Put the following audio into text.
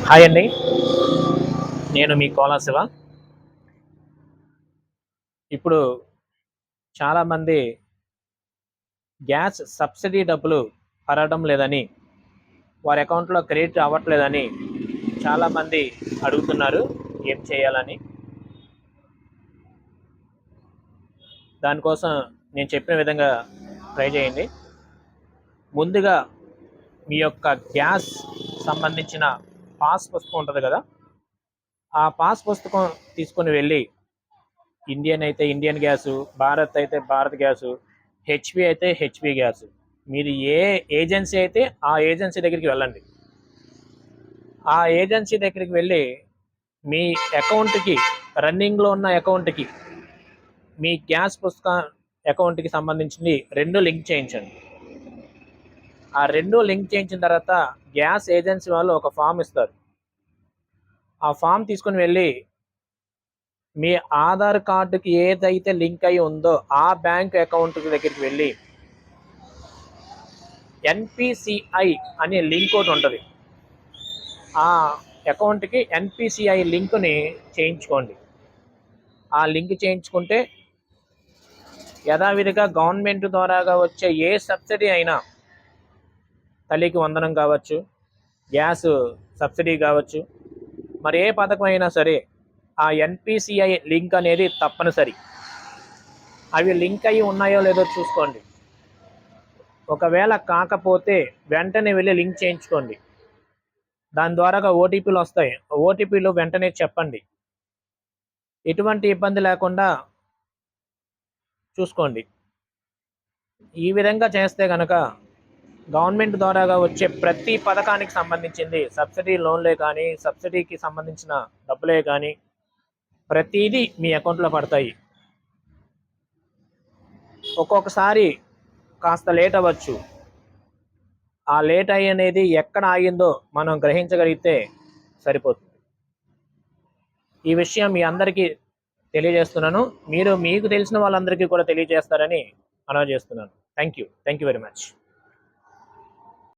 Hi అండి. నేను మీ కోలా శివ. ఇప్పుడు చాలామంది గ్యాస్ సబ్సిడీ డబ్బులు పడడం లేదని, వారి అకౌంట్లో క్రెడిట్ అవ్వట్లేదని చాలామంది అడుగుతున్నారు ఏం చేయాలని. దానికోసం నేను చెప్పిన విధంగా ట్రై చేయండి. ముందుగా మీ యొక్క గ్యాస్ సంబంధించిన పాస్ పుస్తకం ఉంటుంది కదా, ఆ పాస్ పుస్తకం తీసుకొని వెళ్ళి ఇండియన్ అయితే ఇండియన్ గ్యాసు, భారత్ అయితే భారత్ గ్యాసు, హెచ్పి అయితే హెచ్పి గ్యాసు, మీరు ఏ ఏజెన్సీ అయితే ఆ ఏజెన్సీ దగ్గరికి వెళ్ళండి. ఆ ఏజెన్సీ దగ్గరికి వెళ్ళి మీ అకౌంట్కి, రన్నింగ్లో ఉన్న అకౌంట్కి, మీ గ్యాస్ పుస్తకం అకౌంట్కి సంబంధించింది రెండు లింక్ చేయించండి. ఆ రెండు లింక్ చేయించిన తర్వాత గ్యాస్ ఏజెన్సీ వాళ్ళు ఒక ఫామ్ ఇస్తారు. ఆ ఫామ్ తీసుకొని వెళ్ళి మీ ఆధార్ కార్డుకి ఏదైతే లింక్ అయి ఉందో ఆ బ్యాంక్ అకౌంట్ దగ్గరికి వెళ్ళి ఎన్పిసిఐ అనే లింక్ ఒకటి ఉంటుంది. ఆ అకౌంట్కి ఎన్పిసిఐ లింక్ని చేయించుకోండి. ఆ లింక్ చేయించుకుంటే యథావిధిగా గవర్నమెంట్ ద్వారాగా వచ్చే ఏ సబ్సిడీ అయినా, తల్లికి వందనం కావచ్చు, గ్యాస్ సబ్సిడీ కావచ్చు, మరి ఏ పథకం అయినా సరే ఆ ఎన్పిసిఐ లింక్ అనేది తప్పనిసరి. అవి లింక్ అయ్యి ఉన్నాయో లేదో చూసుకోండి. ఒకవేళ కాకపోతే వెంటనే వెళ్ళి లింక్ చేయించుకోండి. దాని ద్వారాగా ఓటీపీలు వస్తాయి. ఓటీపీలు వెంటనే చెప్పండి. ఎటువంటి ఇబ్బంది లేకుండా చూసుకోండి. ఈ విధంగా చేస్తే కనుక గవర్నమెంట్ ద్వారాగా వచ్చే ప్రతి పథకానికి సంబంధించింది, సబ్సిడీ లోన్లే కానీ, సబ్సిడీకి సంబంధించిన డబ్బులే కానీ, ప్రతిదీ మీ అకౌంట్లో పడతాయి. ఒక్కొక్కసారి కాస్త లేట్ అవ్వచ్చు. ఆ లేట్ అయ్యి అనేది ఎక్కడ ఆగిందో మనం గ్రహించగలిగితే సరిపోతుంది. ఈ విషయం మీ అందరికీ తెలియజేస్తున్నాను. మీరు మీకు తెలిసిన వాళ్ళందరికీ కూడా తెలియజేస్తారని మనవి చేస్తున్నాను. Thank you very much.